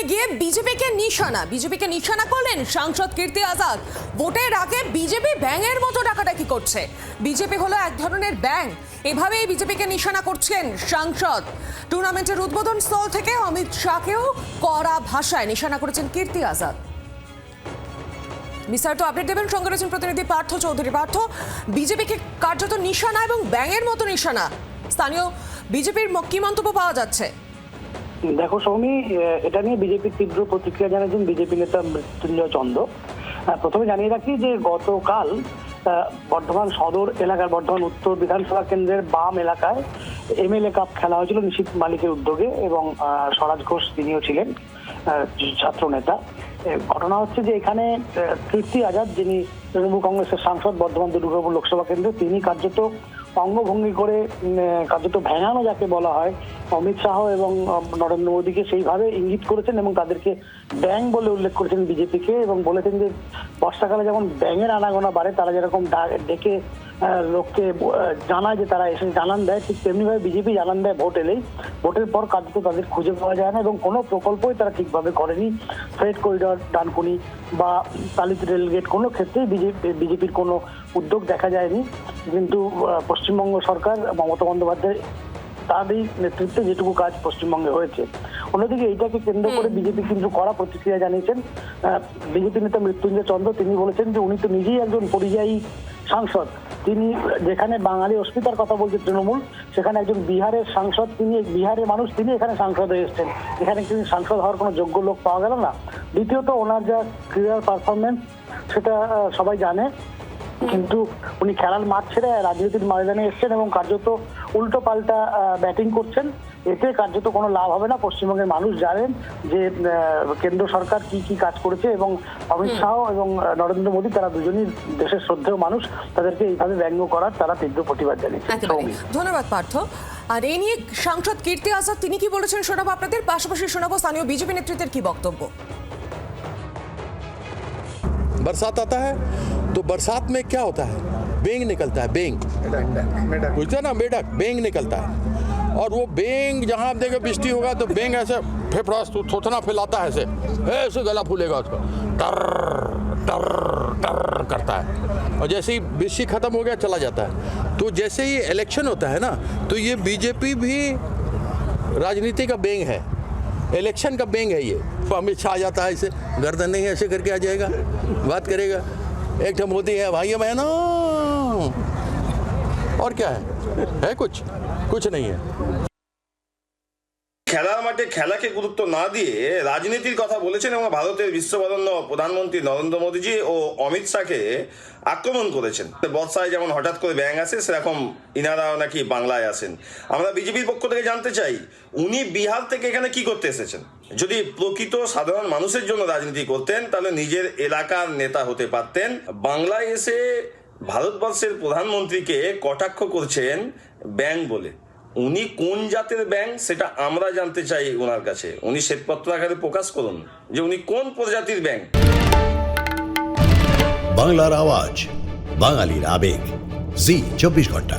গিয়ে বিজেপিকে নিশানা করলেন সাংসদ কীর্তি আজাদ। ভোটের আগে বিজেপি ব্যাঙের মতো ডাকাডাকি করছে। বিজেপি হলো এক ধরনের ব্যাঙ, এভাবেই বিজেপিকে নিশানা করছেন সাংসদ। টুর্নামেন্টের উদ্বোধন স্থল থেকে অমিত শাহকেও কড়া ভাষায় নিশানা করেছেন কীর্তি আজাদ। বিস্তারিত আপডেট দেবেন সঙ্গে রয়েছেন প্রতিনিধি পার্থ চৌধুরী। পার্থ, বিজেপিকে কার্যত নিশানা এবং ব্যাঙের মতো নিশানা, স্থানীয় বিজেপির কি মন্তব্য পাওয়া যাচ্ছে? দেখো সৌমি, এটা নিয়ে বিজেপির তীব্র প্রতিক্রিয়া জানিয়েছেন বিজেপি নেতা মৃত্যুঞ্জয় চন্দ। প্রথমে জানিয়ে রাখি যে গতকাল বর্ধমান সদর এলাকার বর্ধমান উত্তর বিধানসভা কেন্দ্রের বাম এলাকায় এমএলএ কাপ খেলা হয়েছিল নিশীথ মালিকের উদ্যোগে, এবং স্বরাজ ঘোষ তিনিও ছিলেন ছাত্র নেতা। ঘটনা হচ্ছে যে এখানে কীর্তি আজাদ, যিনি তৃণমূল কংগ্রেসের সাংসদ বর্ধমান দুর্গাপুর লোকসভা কেন্দ্রে, তিনি কার্যত অঙ্গভঙ্গি করে কার্যত ভেঙানো যাকে বলা হয় অমিত শাহ এবং নরেন্দ্র মোদীকে সেইভাবে ইঙ্গিত করেছেন এবং তাদেরকে ব্যাঙ বলে উল্লেখ করেছেন বিজেপিকে, এবং বলেছেন যে বর্ষাকালে যেমন ব্যাঙের আনাগোনা বাড়ে, তারা যেরকম ডেকে লোককে জানায় যে তারা এসে জানান দেয়, ঠিক তেমনিভাবে বিজেপি জানান দেয় ভোট এলেই। ভোটের পর কার্যত তাদের খুঁজে পাওয়া যায় না এবং কোনো প্রকল্পই তারা ঠিকভাবে করেনি। ফ্রেড করিডর, ডানকুনি বা তালিত রেলগেট, কোনো ক্ষেত্রেই বিজেপির কোনো উদ্যোগ দেখা যায়নি। কিন্তু পশ্চিমবঙ্গ সরকার মমতা বন্দ্যোপাধ্যায় তারই নেতৃত্বে যেটুকু কাজ পশ্চিমবঙ্গে হয়েছে। অন্যদিকে এইটাকে কেন্দ্র করে বিজেপি কিন্তু কড়া প্রতিক্রিয়া জানিয়েছেন বিজেপি নেতা মৃত্যুঞ্জয় চন্দ। তিনি বলেছেন যে উনি তো নিজেই একজন পরিযায়ী সাংসদ। তিনি যেখানে বাঙালি অস্মিতার কথা বলছে তৃণমূল, সেখানে একজন বিহারের সাংসদ, তিনি বিহারের মানুষ, তিনি এখানে সাংসদ হয়ে এসছেন। এখানে তিনি সাংসদ হওয়ার কোনো যোগ্য লোক পাওয়া গেল না। দ্বিতীয়ত, ওনার যা ক্রিয়ার পারফরমেন্স সেটা সবাই জানে, কিন্তু উনি খেলার মাঠ ছেড়ে রাজনীতির ময়দানে এসছেন এবং কার্যত উল্টো পাল্টা ব্যাটিং করছেন। এতে কার্যত কোনো লাভ হবে না। পশ্চিমবঙ্গের মানুষ জানেন যে কেন্দ্র সরকার কি কি কাজ করেছে, এবং অমিত শাহ এবং নরেন্দ্র মোদী তারা দুজনই দেশের শ্রদ্ধেয় মানুষ। তাদেরকে এইভাবে ব্যঙ্গ করার তারা তীব্র প্রতিবাদ জানিয়েছে। ধন্যবাদ পার্থ। আর এই নিয়ে সাংসদ কীর্তি আজাদ তিনি কি বলেছেন শোনাবো আপনাদের, পাশাপাশি শোনাবো স্থানীয় বিজেপি নেতৃত্বের কি বক্তব্য। बरसात आता है तो बरसात में क्या होता है, बेंग निकलता है, बेंग बुझते ना, मेढक बेंग निकलता है। और वो बेंग जहाँ आप देखें बिस्टी होगा तो बेंग ऐसे फेफड़ा थोथना फैलाता है, ऐसे गला फूलेगा उसका, टर टर टर करता है। और जैसे ही बिस्टी खत्म हो गया चला जाता है। तो जैसे ही इलेक्शन होता है ना, तो ये बीजेपी भी राजनीति का बेंग है, इलेक्शन का बेंग है ये। तो अमित शाह आ जाता है, इसे गर्दन नहीं ऐसे करके आ जाएगा, बात करेगा। एक तो मोदी है भाइयों बहनों, और क्या है कुछ नहीं है। খেলার মাঠে খেলাকে গুরুত্ব না দিয়ে রাজনীতির কথা বলেছেন এবং ভারতের বিশ্ববরেণ্য প্রধানমন্ত্রী নরেন্দ্র মোদীজি ও অমিত শাহকে আক্রমণ করেছেন। বর্ষায় যেমন হঠাৎ করে ব্যাঙ আসে, সেরকম ইনারাও নাকি বাংলায় আসেন। আমরা বিজেপির পক্ষ থেকে জানতে চাই, উনি বিহার থেকে এখানে কি করতে এসেছেন? যদি প্রকৃত সাধারণ মানুষের জন্য রাজনীতি করতেন তাহলে নিজের এলাকার নেতা হতে পারতেন। বাংলায় এসে ভারতবর্ষের প্রধানমন্ত্রীকে কটাক্ষ করছেন ব্যাঙ বলে। উনি কোন জাতের ব্যাঙ সেটা আমরা জানতে চাই ওনার কাছে। উনি শ্বেতপত্র আকারে প্রকাশ করুন যে উনি কোন প্রজাতির ব্যাঙ। বাংলার আওয়াজ, বাঙালির আবেগ, জি 24 ঘন্টা।